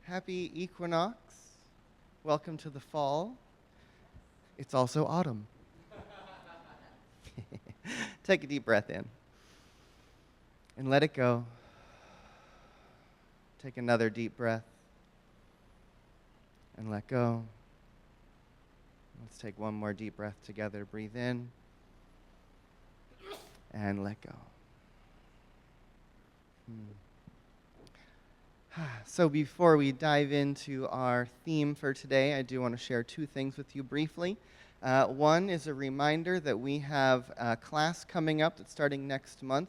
Happy equinox. Welcome to the fall. It's also autumn. Take a deep breath in and let it go. Take another deep breath and let go. Let's take one more deep breath together. Breathe in and let go. So before we dive into our theme for today, I do want to share two things with you briefly. One is a reminder that we have a class coming up that's starting next month.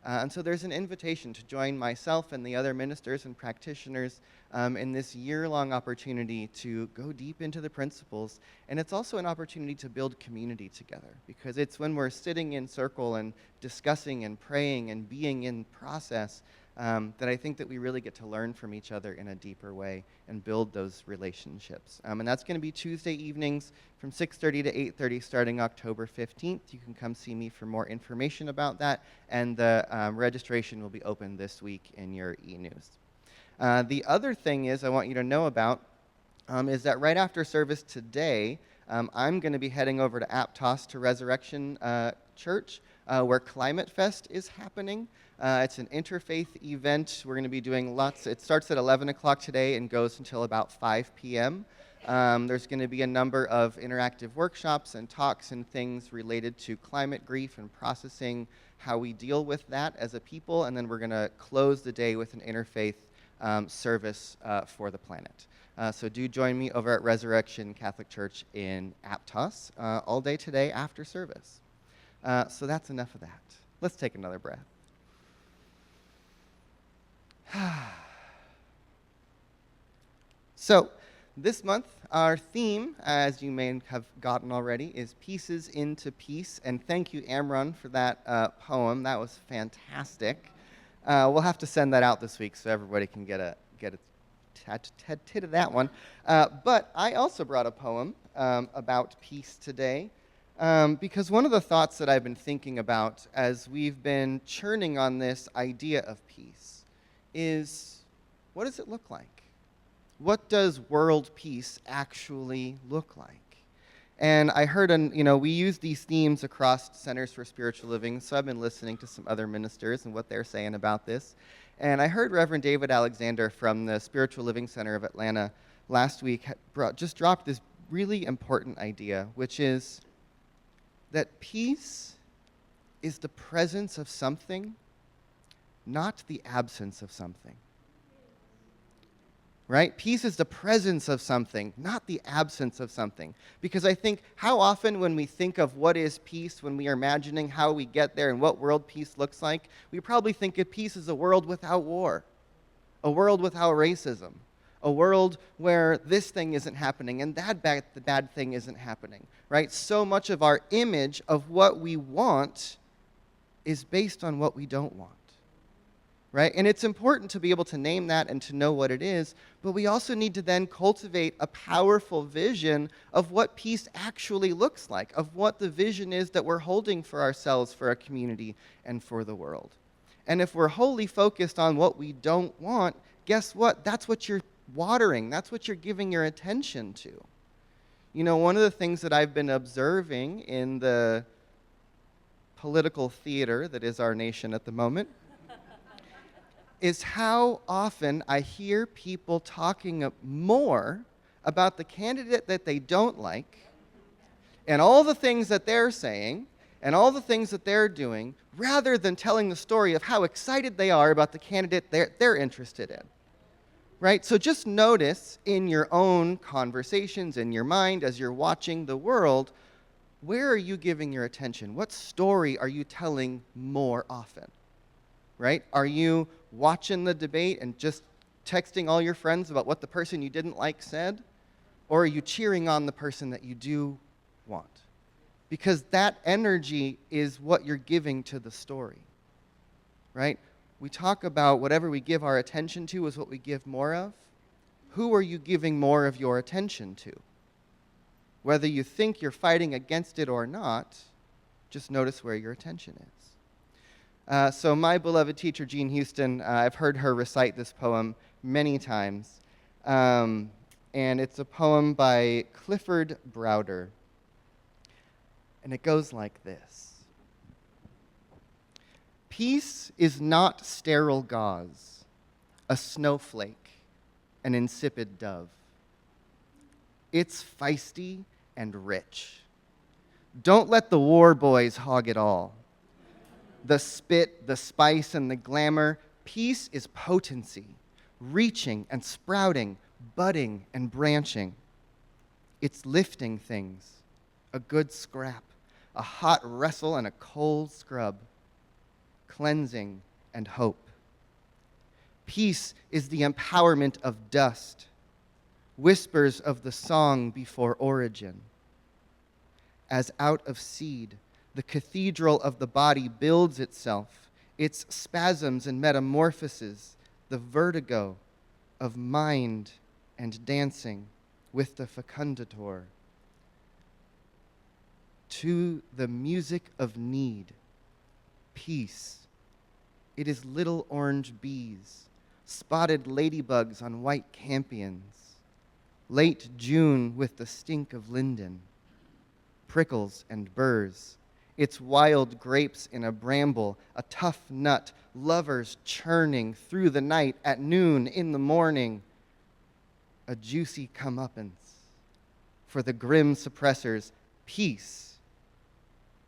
And so there's an invitation to join myself and the other ministers and practitioners in this year-long opportunity to go deep into the principles. And it's also an opportunity to build community together, because it's when we're sitting in circle and discussing and praying and being in process that I think that we really get to learn from each other in a deeper way and build those relationships. And that's going to be Tuesday evenings from 6:30 to 8:30 starting October 15th. You can come see me for more information about that, and the registration will be open this week in your e-news. The other thing I want you to know about is that right after service today, I'm going to be heading over to Aptos to Resurrection Church, where Climate Fest is happening. It's an interfaith event. We're going to be doing it starts at 11 o'clock today and goes until about 5 p.m. There's going to be a number of interactive workshops and talks and things related to climate grief and processing how we deal with that as a people, and then we're going to close the day with an interfaith service for the planet. So do join me over at Resurrection Catholic Church in Aptos all day today after service. So that's enough of that. Let's take another breath. So this month, our theme, as you may have gotten already, is Pieces into Peace. And thank you, Amron, for that poem. That was fantastic. We'll have to send that out this week so everybody can get a tit of that one. But I also brought a poem about peace today, because one of the thoughts that I've been thinking about as we've been churning on this idea of peace is, what does it look like? What does world peace actually look like? And I heard, we use these themes across Centers for Spiritual Living, so I've been listening to some other ministers and what they're saying about this. And I heard Reverend David Alexander from the Spiritual Living Center of Atlanta last week just dropped this really important idea, which is that peace is the presence of something, not the absence of something. Right? Peace is the presence of something, not the absence of something. Because I think how often when we think of what is peace, when we are imagining how we get there and what world peace looks like, we probably think of peace as a world without war, a world without racism, a world where this thing isn't happening and the bad thing isn't happening. Right? So much of our image of what we want is based on what we don't want. Right? And it's important to be able to name that and to know what it is, but we also need to then cultivate a powerful vision of what peace actually looks like, of what the vision is that we're holding for ourselves, for our community, and for the world. And if we're wholly focused on what we don't want, guess what? That's what you're watering. That's what you're giving your attention to. You know, one of the things that I've been observing in the political theater that is our nation at the moment is how often I hear people talking more about the candidate that they don't like and all the things that they're saying and all the things that they're doing, rather than telling the story of how excited they are about the candidate they're interested in. Right? So just notice in your own conversations, in your mind, as you're watching the world, where are you giving your attention? What story are you telling more often? Right? Are you watching the debate and just texting all your friends about what the person you didn't like said? Or are you cheering on the person that you do want? Because that energy is what you're giving to the story, right? We talk about whatever we give our attention to is what we give more of. Who are you giving more of your attention to? Whether you think you're fighting against it or not, just notice where your attention is. So my beloved teacher, Jean Houston, I've heard her recite this poem many times. And it's a poem by Clifford Browder. And it goes like this. Peace is not sterile gauze, a snowflake, an insipid dove. It's feisty and rich. Don't let the war boys hog it all. The spit, the spice, and the glamour, peace is potency, reaching and sprouting, budding and branching. It's lifting things, a good scrap, a hot wrestle and a cold scrub, cleansing and hope. Peace is the empowerment of dust, whispers of the song before origin. As out of seed, the cathedral of the body builds itself, its spasms and metamorphoses, the vertigo of mind and dancing with the fecundator. To the music of need, peace. It is little orange bees, spotted ladybugs on white campions, late June with the stink of linden, prickles and burrs, its wild grapes in a bramble, a tough nut, lovers churning through the night at noon in the morning, a juicy comeuppance. For the grim suppressors, peace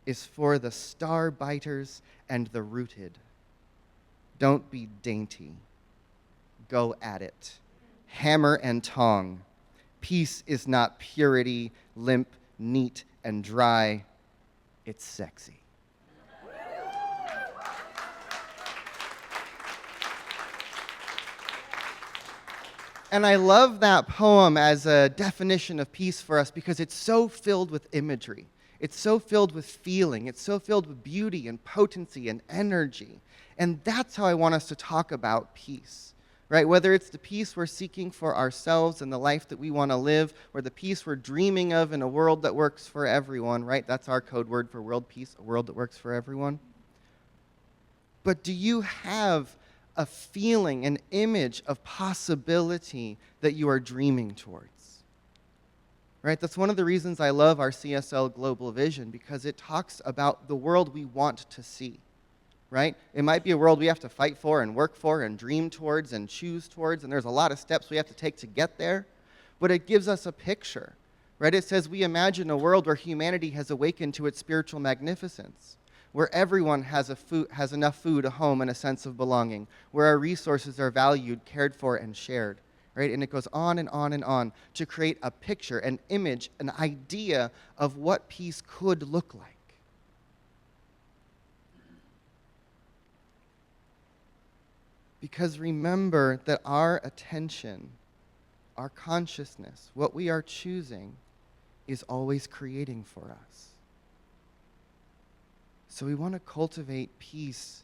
is for the star biters and the rooted. Don't be dainty. Go at it. Hammer and tong. Peace is not purity, limp, neat, and dry. It's sexy. And I love that poem as a definition of peace for us because it's so filled with imagery. It's so filled with feeling. It's so filled with beauty and potency and energy. And that's how I want us to talk about peace, right? Whether it's the peace we're seeking for ourselves and the life that we want to live, or the peace we're dreaming of in a world that works for everyone, right? That's our code word for world peace, a world that works for everyone. But do you have a feeling, an image of possibility that you are dreaming towards? Right? That's one of the reasons I love our CSL Global Vision, because it talks about the world we want to see. Right? It might be a world we have to fight for and work for and dream towards and choose towards, and there's a lot of steps we have to take to get there, but it gives us a picture. Right? It says we imagine a world where humanity has awakened to its spiritual magnificence, where everyone has enough food, a home, and a sense of belonging, where our resources are valued, cared for, and shared. Right? And it goes on and on and on to create a picture, an image, an idea of what peace could look like. Because remember that our attention, our consciousness, what we are choosing is always creating for us. So we want to cultivate peace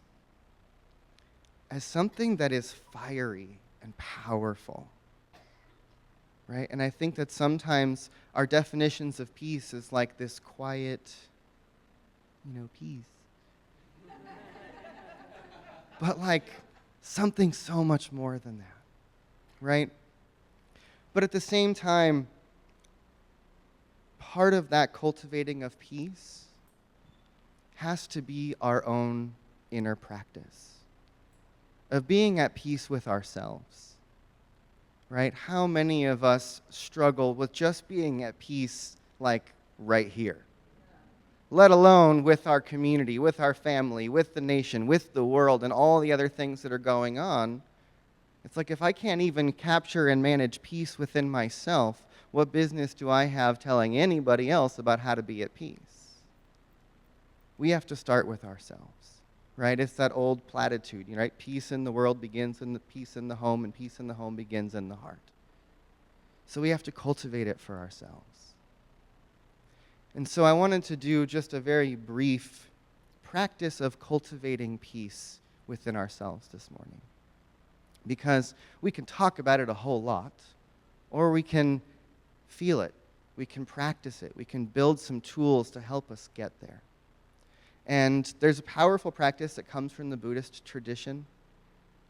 as something that is fiery and powerful. Right? And I think that sometimes our definitions of peace is like this quiet, peace. But like something so much more than that, right? But at the same time, part of that cultivating of peace has to be our own inner practice of being at peace with ourselves, right? How many of us struggle with just being at peace, like right here? Let alone with our community, with our family, with the nation, with the world, and all the other things that are going on. It's like if I can't even capture and manage peace within myself, what business do I have telling anybody else about how to be at peace? We have to start with ourselves, right? It's that old platitude, right? Peace in the world begins in the peace in the home, and peace in the home begins in the heart. So we have to cultivate it for ourselves. And so I wanted to do just a very brief practice of cultivating peace within ourselves this morning. Because we can talk about it a whole lot, or we can feel it, we can practice it, we can build some tools to help us get there. And there's a powerful practice that comes from the Buddhist tradition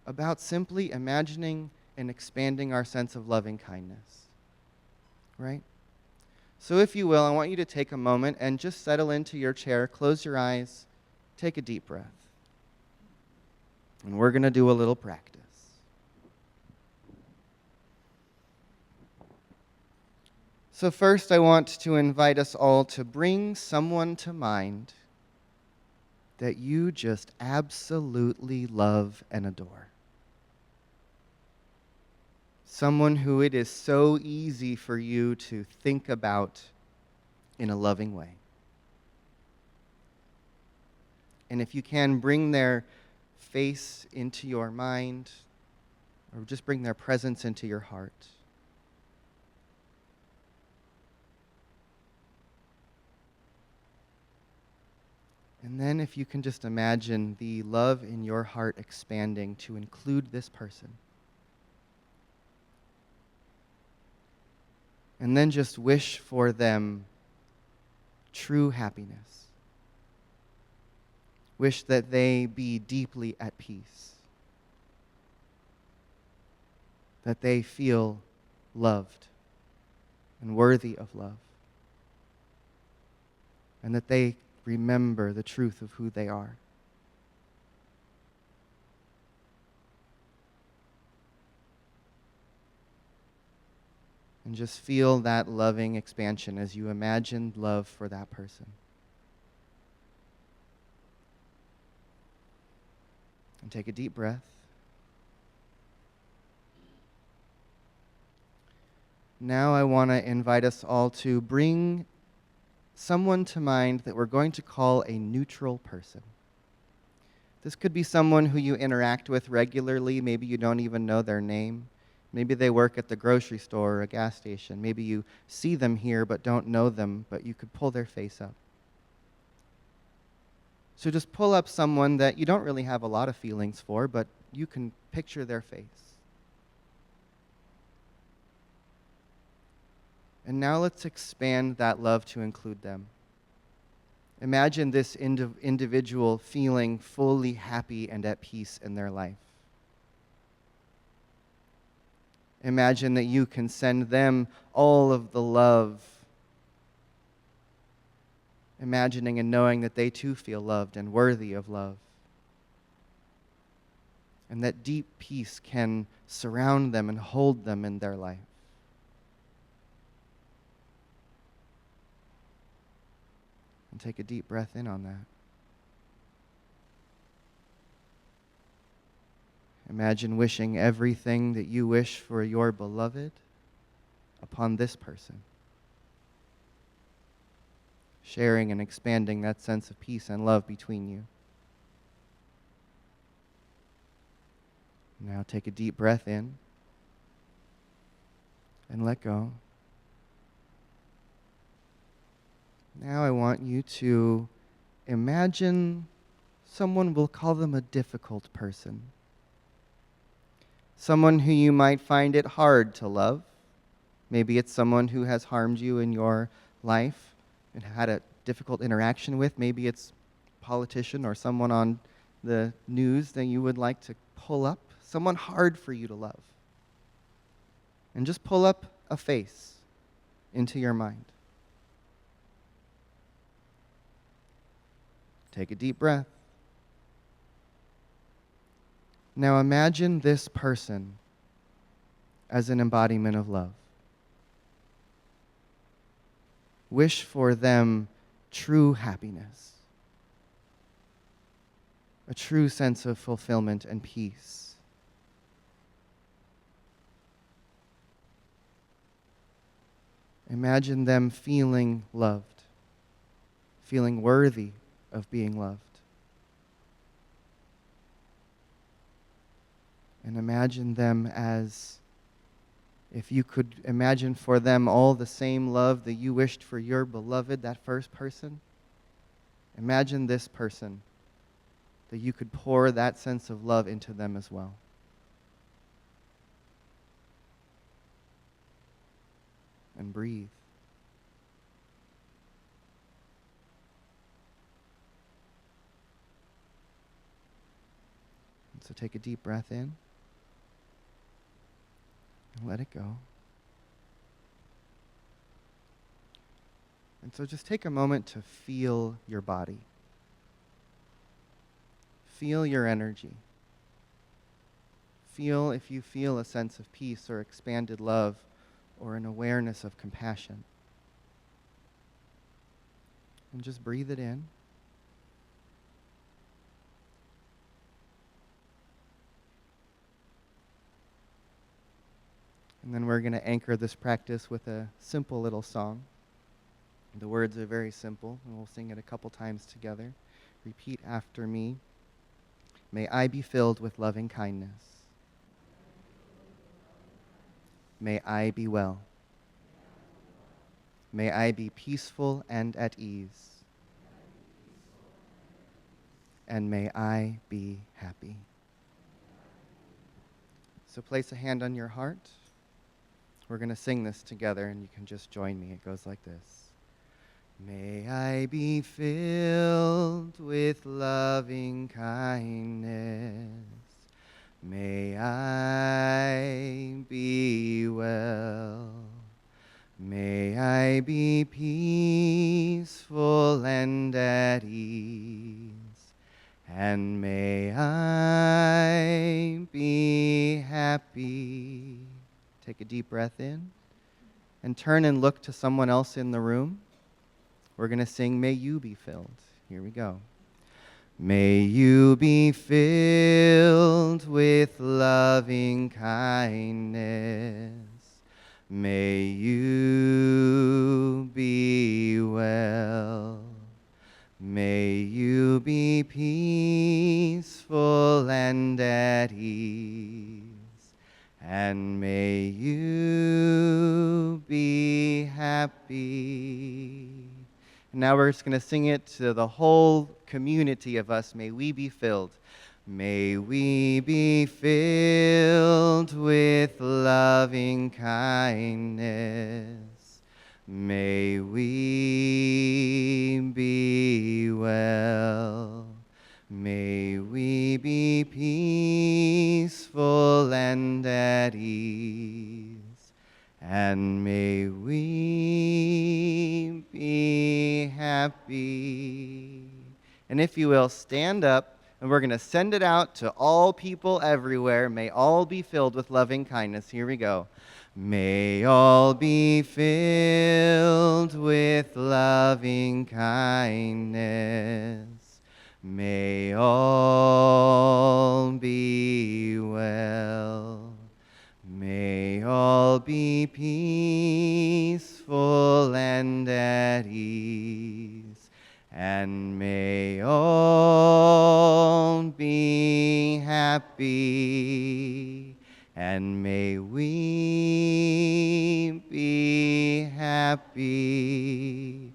about simply imagining and expanding our sense of loving kindness, right? So if you will, I want you to take a moment and just settle into your chair, close your eyes, take a deep breath. And we're going to do a little practice. So first, I want to invite us all to bring someone to mind that you just absolutely love and adore. Someone who it is so easy for you to think about in a loving way. And if you can, bring their face into your mind, or just bring their presence into your heart. And then if you can just imagine the love in your heart expanding to include this person. And then just wish for them true happiness. Wish that they be deeply at peace. That they feel loved and worthy of love. And that they remember the truth of who they are. And just feel that loving expansion as you imagine love for that person. And take a deep breath. Now I want to invite us all to bring someone to mind that we're going to call a neutral person. This could be someone who you interact with regularly. Maybe you don't even know their name. Maybe they work at the grocery store or a gas station. Maybe you see them here but don't know them, but you could pull their face up. So just pull up someone that you don't really have a lot of feelings for, but you can picture their face. And now let's expand that love to include them. Imagine this individual feeling fully happy and at peace in their life. Imagine that you can send them all of the love. Imagining and knowing that they too feel loved and worthy of love. And that deep peace can surround them and hold them in their life. And take a deep breath in on that. Imagine wishing everything that you wish for your beloved upon this person. Sharing and expanding that sense of peace and love between you. Now take a deep breath in and let go. Now I want you to imagine someone, we'll call them a difficult person. Someone who you might find it hard to love. Maybe it's someone who has harmed you in your life and had a difficult interaction with. Maybe it's a politician or someone on the news that you would like to pull up. Someone hard for you to love. And just pull up a face into your mind. Take a deep breath. Now imagine this person as an embodiment of love. Wish for them true happiness, a true sense of fulfillment and peace. Imagine them feeling loved, feeling worthy of being loved. And imagine them as If you could imagine for them all the same love that you wished for your beloved, that first person, imagine this person, that you could pour that sense of love into them as well. And breathe. And so take a deep breath in and let it go. And so just take a moment to feel your body. Feel your energy. Feel if you feel a sense of peace or expanded love or an awareness of compassion. And just breathe it in. And then we're going to anchor this practice with a simple little song. The words are very simple, and we'll sing it a couple times together. Repeat after me. May I be filled with loving kindness. May I be well. May I be peaceful and at ease. And may I be happy. So place a hand on your heart. We're going to sing this together, and you can just join me. It goes like this. May I be filled with loving kindness. May I be well. May I be peaceful and at ease. And may I be happy. Take a deep breath in and turn and look to someone else in the room. We're going to sing, May You Be Filled. Here we go. May you be filled with loving kindness. May you be well. May you be peaceful and at ease. And may you be happy. Now we're just going to sing it to the whole community of us. May we be filled. May we be filled with loving kindness. May we be well. May we be peaceful and at ease. And may we be happy. And if you will, stand up, and we're going to send it out to all people everywhere. May all be filled with loving kindness. Here we go. May all be filled with loving kindness. May all be well. May all be peaceful and at ease. And may all be happy. And may we be happy.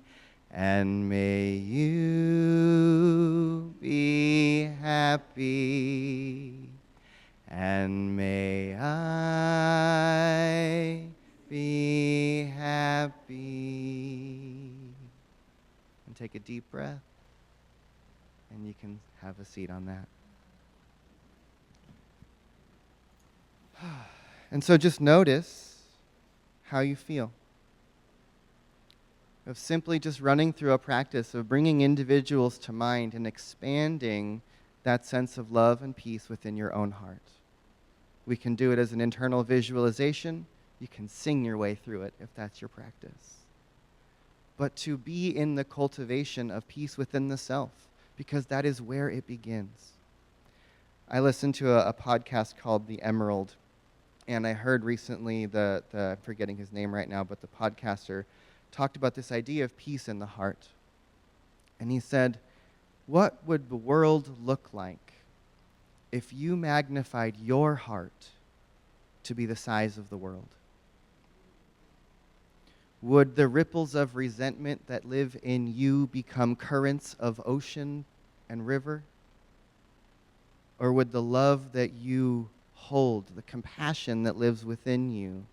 And may you be happy. And may I be happy. And take a deep breath, and you can have a seat on that. And so just notice how you feel. Of simply just running through a practice of bringing individuals to mind and expanding that sense of love and peace within your own heart. We can do it as an internal visualization. You can sing your way through it if that's your practice. But to be in the cultivation of peace within the self, because that is where it begins. I listened to a podcast called The Emerald, and I heard recently I'm forgetting his name right now, but the podcaster talked about this idea of peace in the heart. And he said, what would the world look like if you magnified your heart to be the size of the world? Would the ripples of resentment that live in you become currents of ocean and river? Or would the love that you hold, the compassion that lives within you,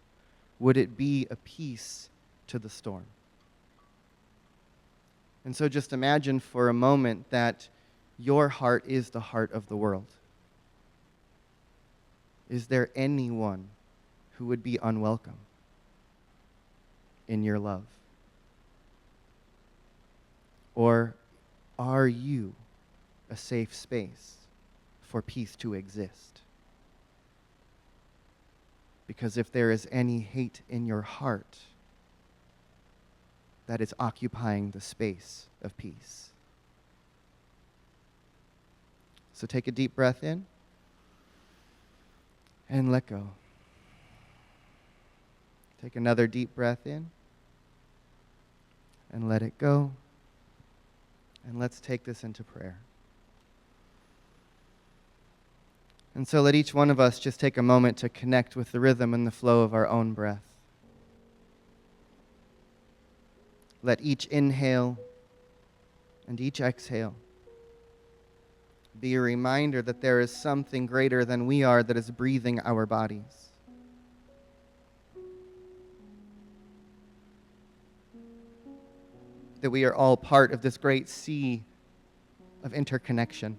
would it be a peace to the storm? And so just imagine for a moment that your heart is the heart of the world. Is there anyone who would be unwelcome in your love? Or are you a safe space for peace to exist? Because if there is any hate in your heart, that is occupying the space of peace. So take a deep breath in and let go. Take another deep breath in and let it go. And let's take this into prayer. And so let each one of us just take a moment to connect with the rhythm and the flow of our own breath. Let each inhale and each exhale be a reminder that there is something greater than we are that is breathing our bodies. That we are all part of this great sea of interconnection.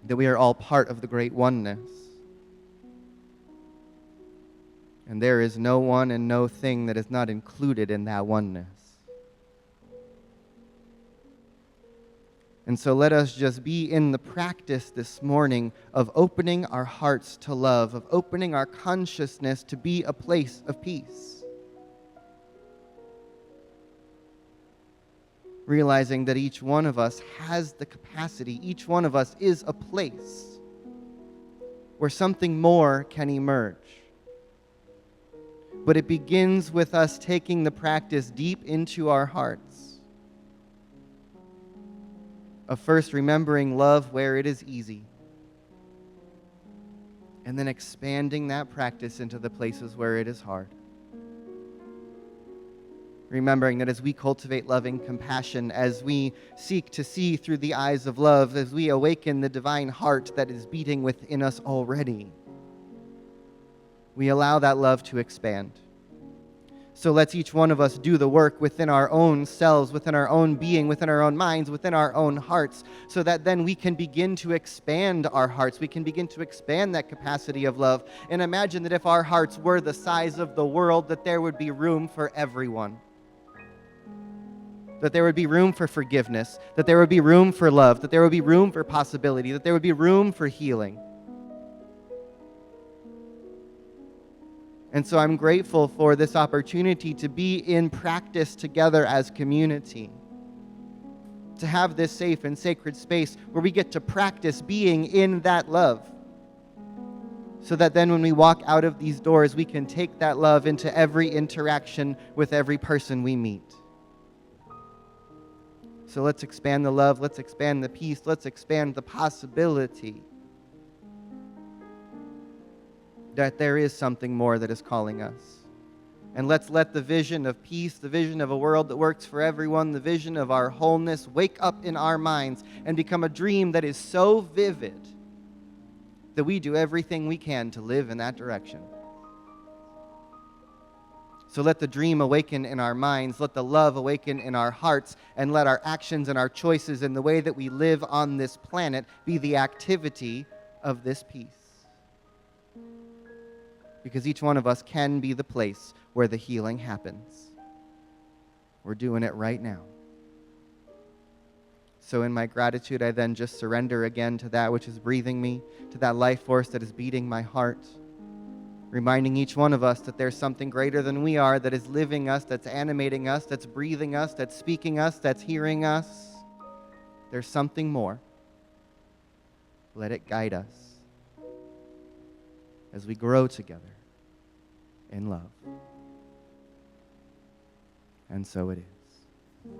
That we are all part of the great oneness. And there is no one and no thing that is not included in that oneness. And so let us just be in the practice this morning of opening our hearts to love, of opening our consciousness to be a place of peace. Realizing that each one of us has the capacity, each one of us is a place where something more can emerge. But it begins with us taking the practice deep into our hearts of first remembering love where it is easy, and then expanding that practice into the places where it is hard. Remembering that as we cultivate loving compassion, as we seek to see through the eyes of love, as we awaken the divine heart that is beating within us already, we allow that love to expand. So let's each one of us do the work within our own selves, within our own being, within our own minds, within our own hearts, so that then we can begin to expand our hearts. We can begin to expand that capacity of love. And imagine that if our hearts were the size of the world, that there would be room for everyone. That there would be room for forgiveness, that there would be room for love, that there would be room for possibility, that there would be room for healing. And so I'm grateful for this opportunity to be in practice together as community. To have this safe and sacred space where we get to practice being in that love. So that then when we walk out of these doors, we can take that love into every interaction with every person we meet. So let's expand the love, let's expand the peace, let's expand the possibility that there is something more that is calling us. And let's let the vision of peace, the vision of a world that works for everyone, the vision of our wholeness wake up in our minds and become a dream that is so vivid that we do everything we can to live in that direction. So let the dream awaken in our minds, let the love awaken in our hearts, and let our actions and our choices and the way that we live on this planet be the activity of this peace. Because each one of us can be the place where the healing happens. We're doing it right now. So in my gratitude, I then just surrender again to that which is breathing me, to that life force that is beating my heart, reminding each one of us that there's something greater than we are that is living us, that's animating us, that's breathing us, that's speaking us, that's hearing us. There's something more. Let it guide us as we grow together in love. And so it is.